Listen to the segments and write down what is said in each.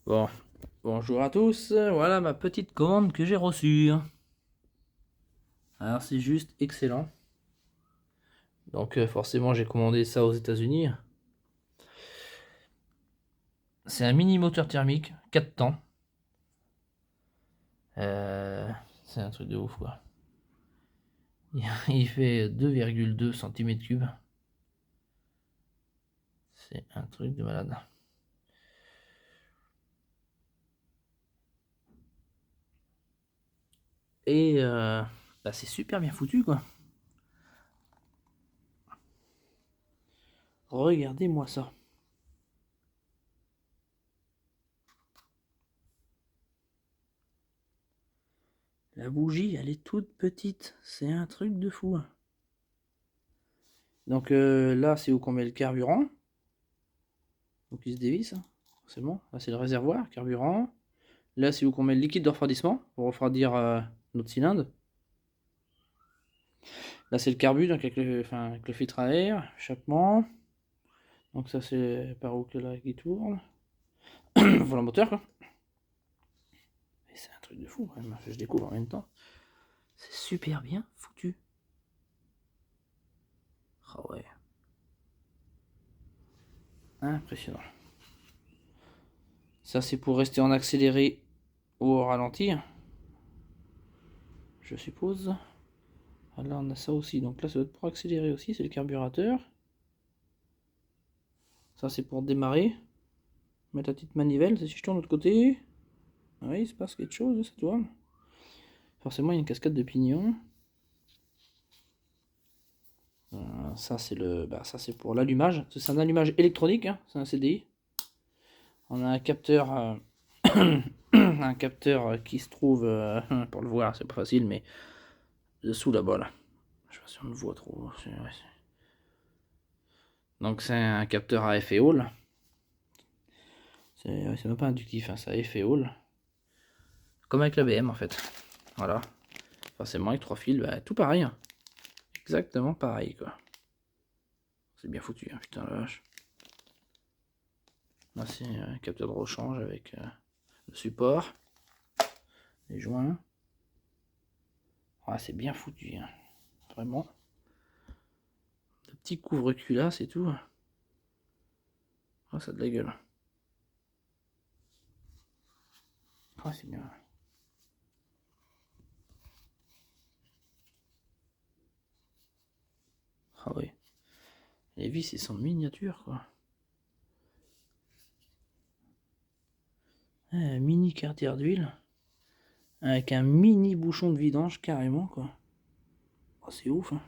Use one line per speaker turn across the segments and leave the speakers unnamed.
Bon, bonjour à tous, voilà ma petite commande que j'ai reçue. Alors c'est juste excellent. Donc forcément j'ai commandé ça aux États-Unis. C'est un mini moteur thermique, 4 temps. C'est un truc de ouf quoi. Il fait 2,2 cm3. C'est un truc de malade. Et bah, c'est super bien foutu quoi. Regardez-moi ça. La bougie, elle est toute petite. C'est un truc de fou. Donc là, c'est où qu'on met le carburant. Donc il se dévisse. C'est bon. Là, c'est le réservoir, carburant. Là, c'est où qu'on met le liquide de refroidissement pour refroidir notre cylindre. Là, c'est le carbu, donc avec le filtre à air, échappement. Donc ça, c'est par où que là qui tourne. Voilà le moteur, quoi. Et c'est un truc de fou, quand même. Je découvre en même temps. C'est super bien foutu. Ah ouais. Impressionnant. Ça, c'est pour rester en accéléré ou au ralenti, je suppose. Ah, là, on a ça aussi. Donc là, ça doit être pour accélérer aussi. C'est le carburateur. Ça, c'est pour démarrer. Mettre la petite manivelle. Si je tourne de l'autre côté. Oui, il se passe quelque chose, ça tourne. Forcément, il y a une cascade de pignons. Ça, c'est ça, c'est pour l'allumage. C'est un allumage électronique, hein, c'est un CDI. On a un capteur, un capteur qui se trouve, pour le voir, c'est pas facile, mais dessous là-bas, là. Je sais pas si on le voit trop. Ouais. Donc, c'est un capteur à effet Hall. C'est même pas inductif, hein, c'est à effet Hall. Comme avec la BM, en fait. Voilà. Forcément, avec 3 fils, bah, tout pareil, hein. Exactement pareil, quoi. C'est bien foutu, hein, putain la vache. Là, c'est un capteur de rechange avec le support, les joints. Ah, c'est bien foutu, hein. Vraiment. Le petit couvre-cul là, c'est tout. Ah, ça a de la gueule. Ah, c'est bien. Ah oui. Les vis, ils sont miniatures, quoi. Un mini cartière d'huile. Avec un mini bouchon de vidange, carrément, quoi. Oh, c'est ouf, hein.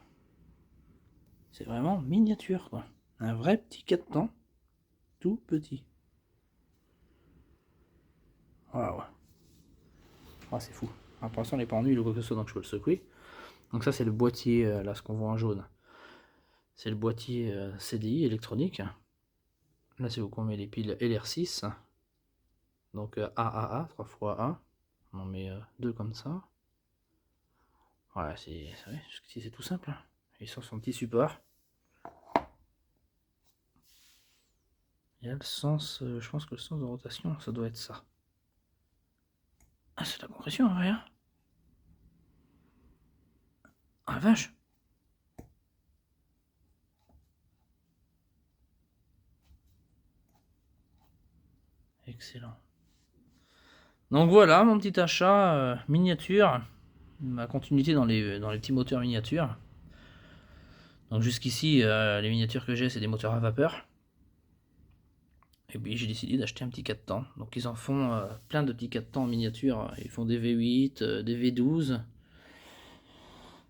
C'est vraiment miniature, quoi. Un vrai petit 4 temps. Tout petit. Waouh. Ah, c'est fou. Ah, pour l'instant, il n'est pas en huile ou quoi que ce soit, donc je peux le secouer. Donc ça, c'est le boîtier, là, ce qu'on voit en jaune. C'est le boîtier CDI électronique. Là, c'est où qu'on met les piles LR6. Donc AAA, 3 fois A. On en met deux comme ça. Voilà, c'est tout simple. Hein. Et sur son petit support. Il y a le sens, je pense que le sens de rotation, ça doit être ça. Ah, c'est la compression en vrai. Hein. Ah la vache. Excellent. Donc voilà, mon petit achat miniature. Ma continuité dans les petits moteurs miniatures. Donc jusqu'ici, les miniatures que j'ai, c'est des moteurs à vapeur. Et puis j'ai décidé d'acheter un petit 4 temps. Donc ils en font plein de petits 4 temps en miniature. Ils font des V8, des V12,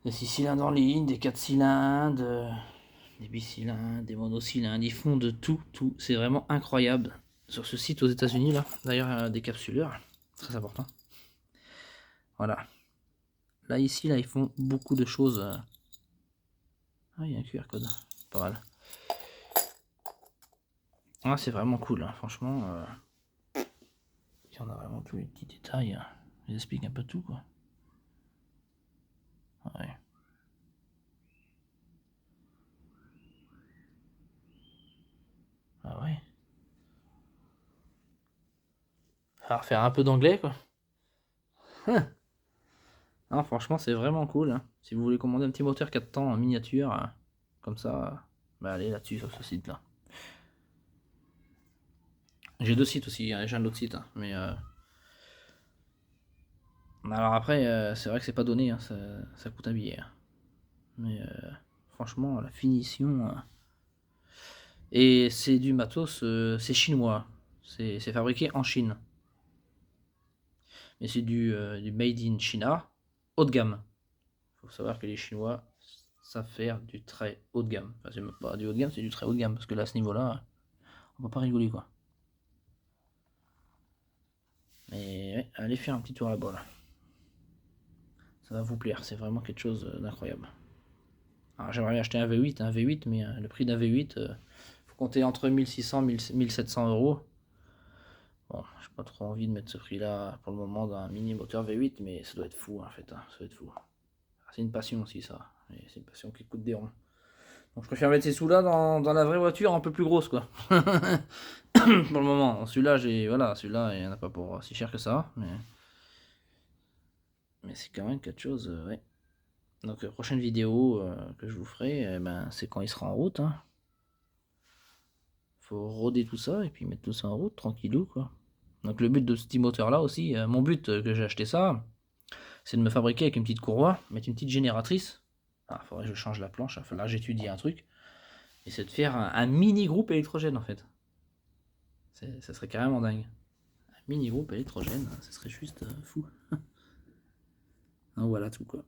des 6 cylindres en ligne, des 4 cylindres, des bicylindres, des monocylindres. Ils font de tout, tout. C'est vraiment incroyable. Sur ce site aux États-Unis là, d'ailleurs des capsuleurs, très important. Voilà. Là ici là, ils font beaucoup de choses. Ah, il y a un QR code, pas mal. Ah, c'est vraiment cool, hein. Franchement. Il y en a vraiment tous les petits détails. Ils expliquent un peu tout quoi. Ouais. Ah ouais. Alors faire un peu d'anglais quoi. Non, franchement c'est vraiment cool. Hein. Si vous voulez commander un petit moteur 4 temps en miniature, comme ça, bah allez là-dessus sur ce site là. J'ai 2 sites aussi, hein, j'ai un autre site, hein, mais alors après c'est vrai que c'est pas donné, hein, ça coûte un billet. Hein. Mais franchement la finition et c'est du matos, c'est chinois, c'est fabriqué en Chine. Mais c'est du made in China, haut de gamme. Il faut savoir que les Chinois savent faire du très haut de gamme. Enfin, c'est même pas du haut de gamme, c'est du très haut de gamme. Parce que là, à ce niveau-là, on va pas rigoler quoi. Mais ouais, allez faire un petit tour là-bas là. Ça va vous plaire, c'est vraiment quelque chose d'incroyable. Alors j'aimerais acheter un V8, mais le prix d'un V8, faut compter entre 1600 et 1700 euros. Bon, j'ai pas trop envie de mettre ce prix-là pour le moment dans un mini moteur V8, mais ça doit être fou en fait, hein, ça doit être fou. C'est une passion aussi ça, c'est une passion qui coûte des ronds. Donc je préfère mettre ces sous-là dans la vraie voiture un peu plus grosse quoi. Pour le moment, celui-là celui-là il n'y en a pas pour si cher que ça, mais c'est quand même quelque chose, ouais. Donc prochaine vidéo que je vous ferai, ben, c'est quand il sera en route. Hein. Faut roder tout ça et puis mettre tout ça en route tranquillou quoi. Donc le but de ce petit moteur là aussi, mon but que j'ai acheté ça, c'est de me fabriquer avec une petite courroie, mettre une petite génératrice. Ah, faudrait que je change la planche, il faudra que j'étudie un truc. Et c'est de faire un mini groupe électrogène en fait. Ça serait carrément dingue. Un mini groupe électrogène, ça serait juste fou. Donc voilà tout quoi.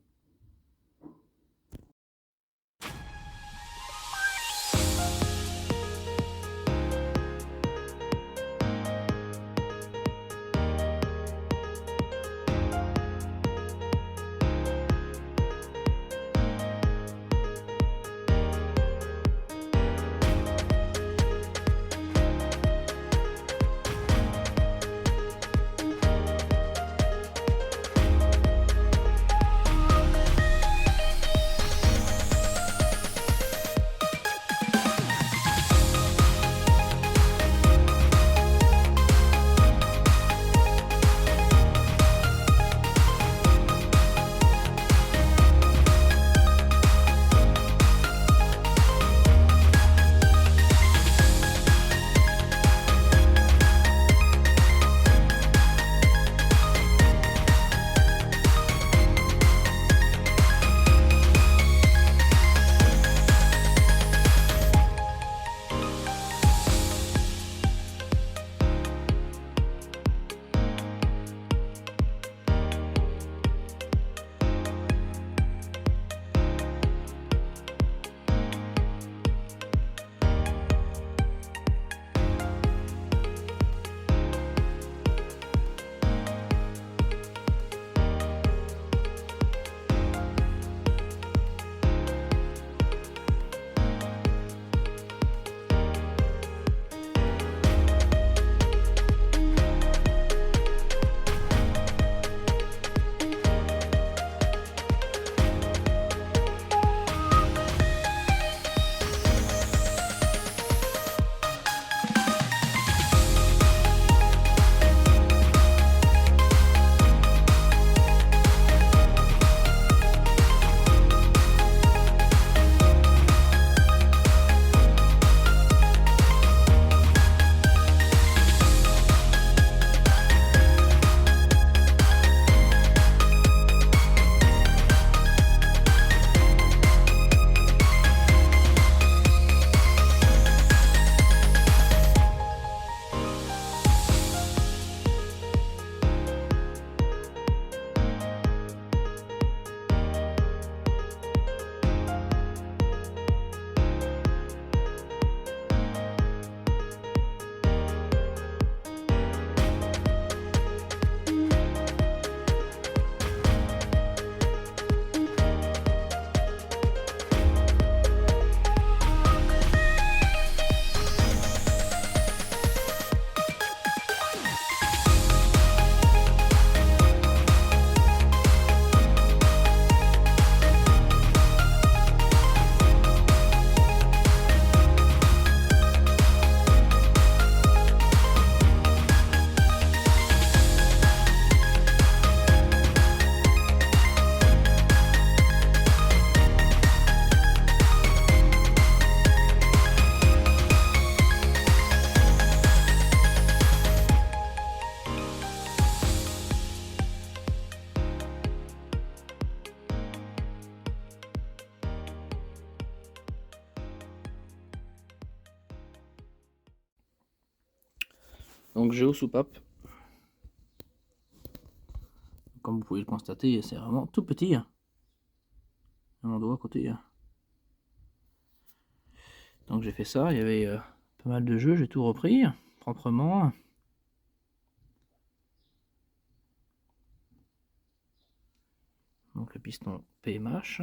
Donc géosoupape. Comme vous pouvez le constater, c'est vraiment tout petit. Mon doigt à côté. Donc j'ai fait ça, il y avait pas mal de jeux, j'ai tout repris proprement. Donc le piston PMH.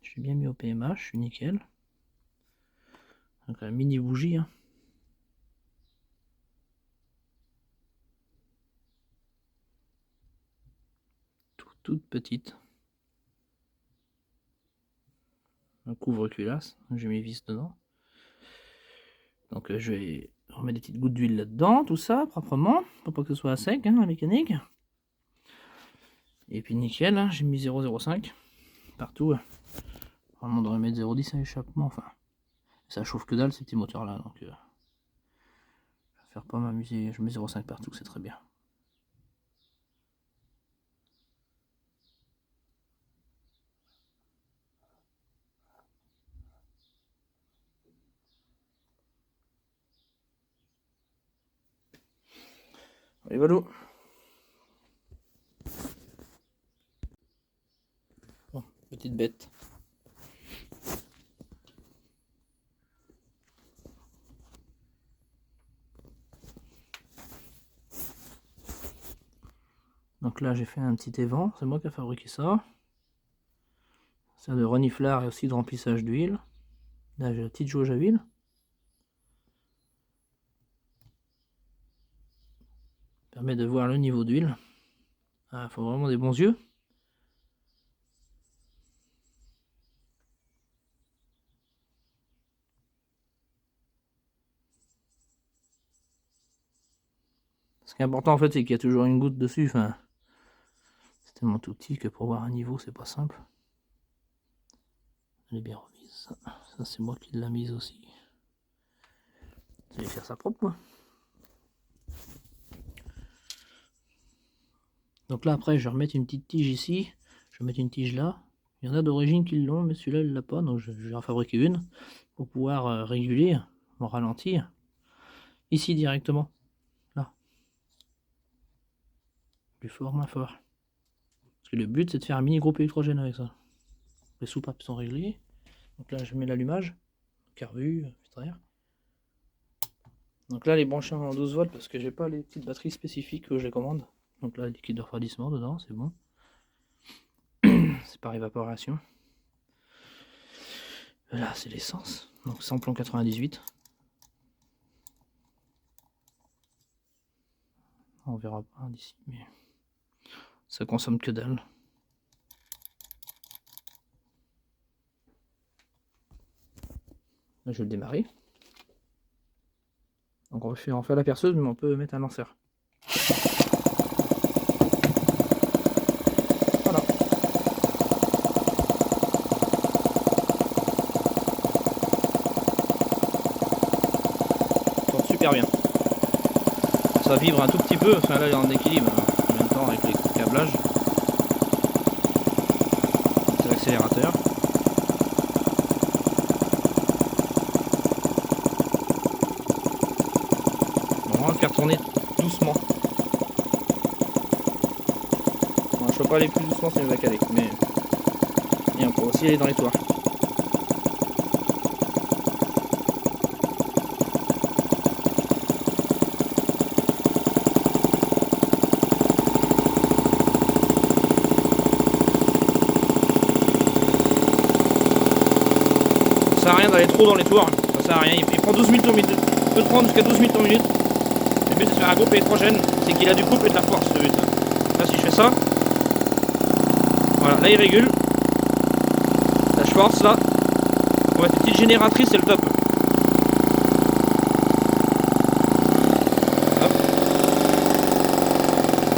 Je suis bien mis au PMH, je suis nickel. Donc la mini bougie. Toute petite. Un couvre-culasse, j'ai mis vis dedans. Donc je vais remettre des petites gouttes d'huile là-dedans, tout ça, proprement, pour pas que ce soit à sec, la mécanique. Et puis nickel, j'ai mis 0,05 partout. Vraiment, on devrait mettre 0,10 à l'échappement, enfin. Ça chauffe que dalle ces petits moteurs là, donc je vais faire pas m'amuser, je mets 0,5 partout, c'est très bien. Allez, voilà. Bon, petite bête. Donc là j'ai fait un petit évent, c'est moi qui ai fabriqué ça. C'est de reniflard et aussi de remplissage d'huile. Là j'ai la petite jauge à huile. Permet de voir le niveau d'huile. Il faut vraiment des bons yeux. Ce qui est important en fait, c'est qu'il y a toujours une goutte dessus. Enfin, c'est tellement tout petit que pour voir un niveau, c'est pas simple. Elle est bien remise. Ça c'est moi qui l'ai mise aussi. Je vais faire ça propre moi. Donc là après je vais remettre une petite tige ici. Je vais mettre une tige là. Il y en a d'origine qui l'ont, mais celui-là il l'a pas. Donc je vais en fabriquer une pour pouvoir réguler mon ralenti. Ici directement. Là. Plus fort, moins fort. Parce que le but c'est de faire un mini groupe électrogène avec ça. Les soupapes sont réglées. Donc là je mets l'allumage. Carbu, filtre. Donc là les branchés en 12 volts parce que j'ai pas les petites batteries spécifiques que je les commande. Donc là liquide de refroidissement dedans, c'est bon. C'est par évaporation. Là c'est l'essence. Donc samplon 98. On verra pas d'ici, mais ça consomme que dalle. Là je vais le démarrer. Donc on fait la perceuse, mais on peut mettre un lanceur. Voilà. Ça tourne super bien. Ça vibre un tout petit peu, enfin là il est en équilibre en même temps avec les câblages. C'est l'accélérateur. On va le faire tourner doucement. Bon, je ne peux pas aller plus doucement, c'est va caler, mais et on peut aussi aller dans les tours. Ça sert à rien d'aller trop dans les tours, ça sert à rien, il prend 12 000 tours minute, il peut prendre jusqu'à 12 000 tours minute. Le but c'est de faire un groupe électrogène, c'est qu'il a du couple et de la force le but. Là si je fais ça, voilà, là il régule. Là je force là. On va mettre une petite génératrice, c'est le top. Hop.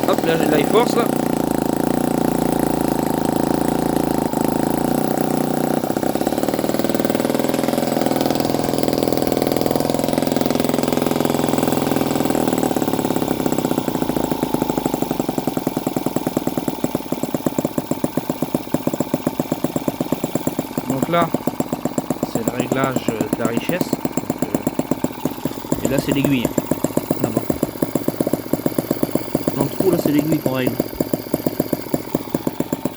Hop, là il force là. Donc là, c'est le réglage de la richesse. Et là c'est l'aiguille. Là-bas. Dans le trou là c'est l'aiguille qu'on règle.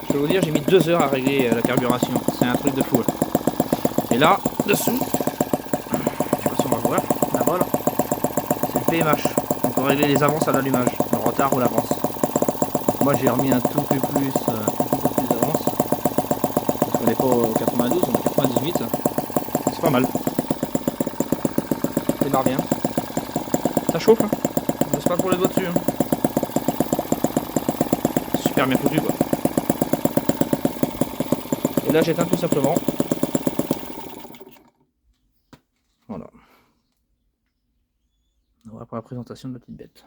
Je peux vous dire, j'ai mis 2 heures à régler la carburation. C'est un truc de fou. Et là, dessous, je sais pas si on va voir, là-bas là, c'est le PMH. On peut régler les avances à l'allumage, le retard ou l'avance. Moi j'ai remis un tout peu plus d'avance. Parce qu'on n'est pas au 92, on est 98. C'est pas mal. Ça démarre bien. Ça chauffe, hein. On laisse pas trop les doigts dessus. Hein. Super bien foutu quoi. Et là j'éteins tout simplement. Voilà. Voilà pour la présentation de la petite bête.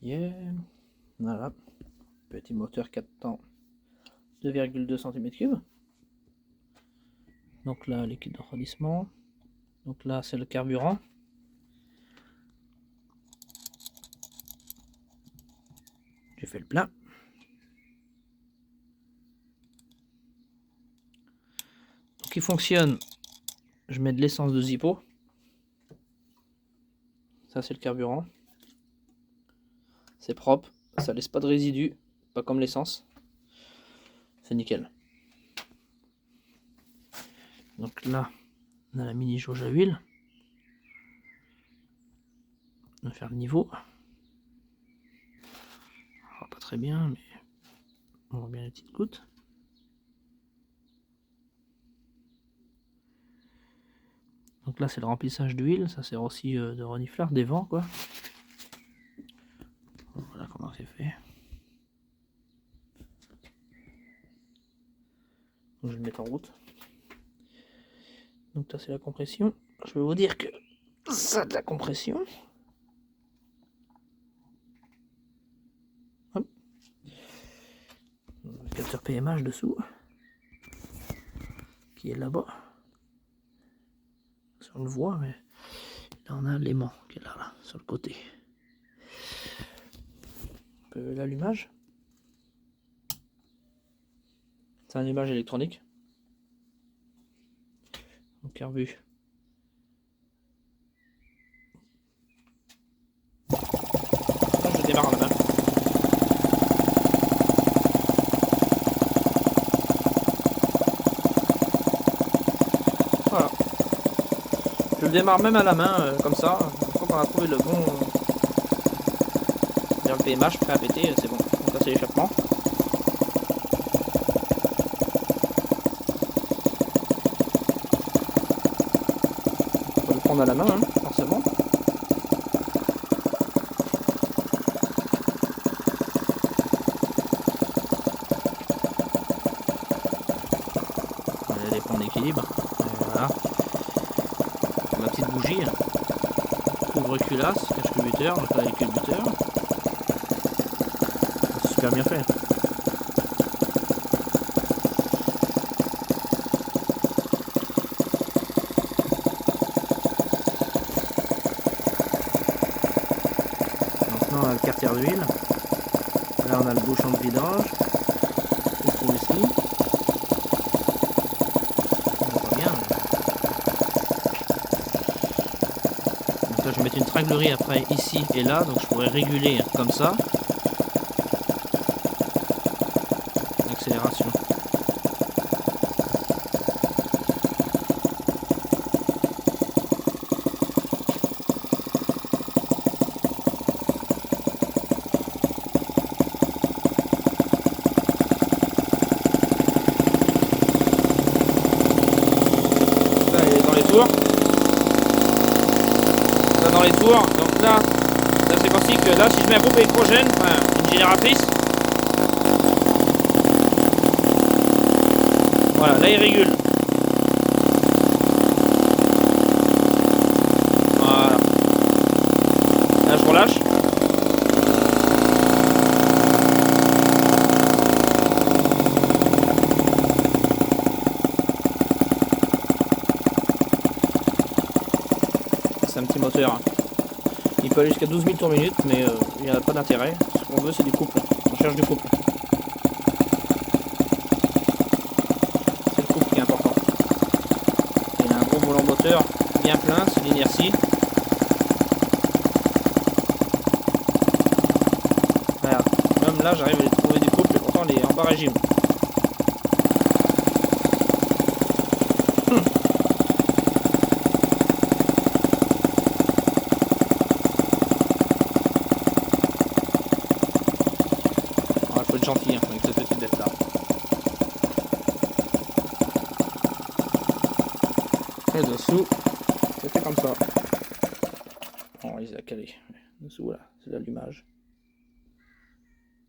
Yeah. Voilà, petit moteur 4 temps 2,2 cm3. Donc là, liquide de refroidissement. Donc là, c'est le carburant. J'ai fait le plein. Donc il fonctionne. Je mets de l'essence de Zippo. Ça, c'est le carburant. C'est propre, ça laisse pas de résidus, pas comme l'essence. C'est nickel. Donc là, on a la mini jauge à huile. On va faire le niveau. Alors, pas très bien, mais on voit bien les petites gouttes. Donc là, c'est le remplissage d'huile. Ça sert aussi de renifleur, des vents, quoi. Voilà comment c'est fait. Donc, je vais le mettre en route. Donc là, c'est la compression. Je vais vous dire que ça a de la compression. Hop. Le capteur PMH dessous. Qui est là-bas. On le voit, mais là on a l'aimant qui est là, sur le côté. L'allumage. C'est un allumage électronique. Donc carbu. Là, je démarre à la main. Voilà. Je le démarre même à la main, comme ça. Une fois qu'on a trouvé le bon. Le PMH prêt à péter, c'est bon. Donc là, c'est l'échappement. On peut le prendre à la main, hein, forcément. Il y a des points d'équilibre. Voilà. La petite bougie. Couvre-culasse, cache-culbuteur, donc là les culbuteurs. C'est super bien fait. Maintenant on a le quartier d'huile. Là on a le bouchon de vidange. Il se trouve ici. On voit bien. Donc là je vais mettre une tringlerie après ici et là, donc je pourrais réguler comme ça. L'accélération. tours. Ça dans les tours. Donc là, c'est ainsi que là, si je mets un groupe électrogène, enfin une génératrice, voilà, là il régule. Voilà. Là je relâche. C'est un petit moteur. Il peut aller jusqu'à 12 000 tours minute, mais il n'y a pas d'intérêt. Ce qu'on veut, c'est du couple. On cherche du couple. C'est le couple qui est important. Il a un gros volant moteur bien plein, c'est l'inertie. Voilà. Même là, j'arrive à trouver du couple et pourtant il est en bas régime. Gentil hein, avec cette petite bête là. Et dessous, c'est fait comme ça. On les a calés. Dessous là, c'est l'allumage.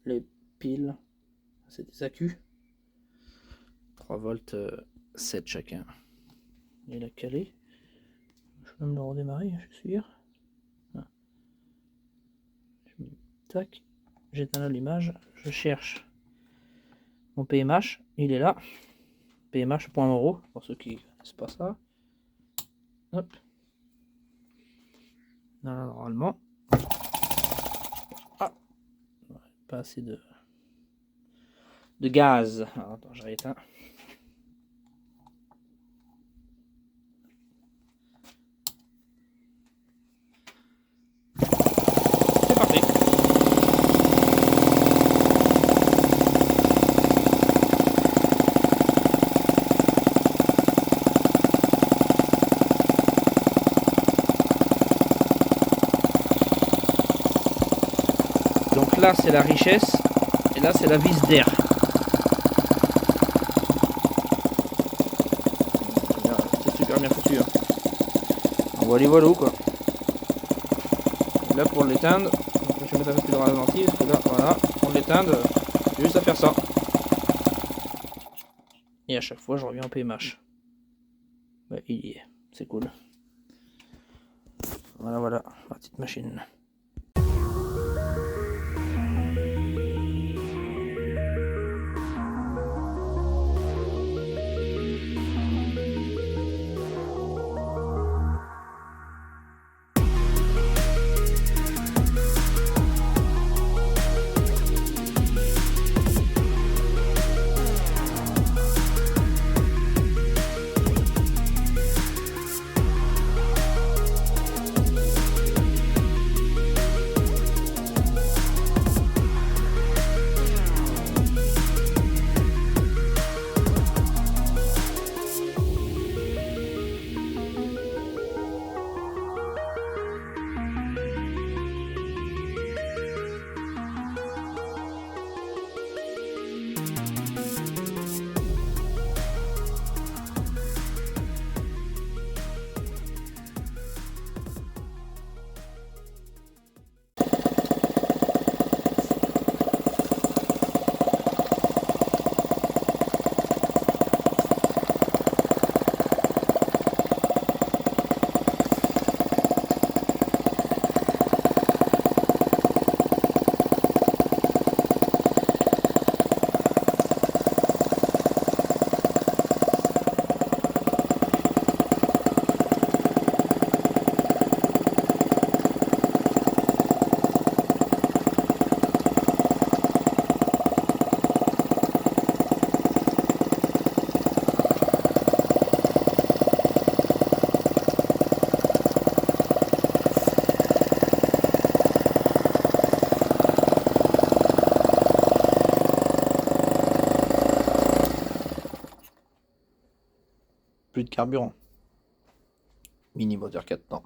Les piles, c'est des accus. 3 volts 7 chacun. Il a calé. Je peux même le redémarrer, je suis sûr. Tac. J'éteins l'allumage, je cherche mon PMH, il est là. PMH.euro, pour ceux qui ne connaissent pas ça. Hop. Là, normalement. Ah, pas assez de gaz. Alors, attends, je rééteins. C'est parti. Donc là c'est la richesse et là c'est la vis d'air. C'est super bien foutu. Hein. Voilà voilà quoi. Et là pour l'éteindre, je vais mettre un peu plus de ralenti parce que là voilà, pour l'éteindre, j'ai juste à faire ça. Et à chaque fois je reviens en PMH. Bah, il y est, c'est cool. Voilà, la petite machine. Plus de carburant. Mini moteur 4 temps.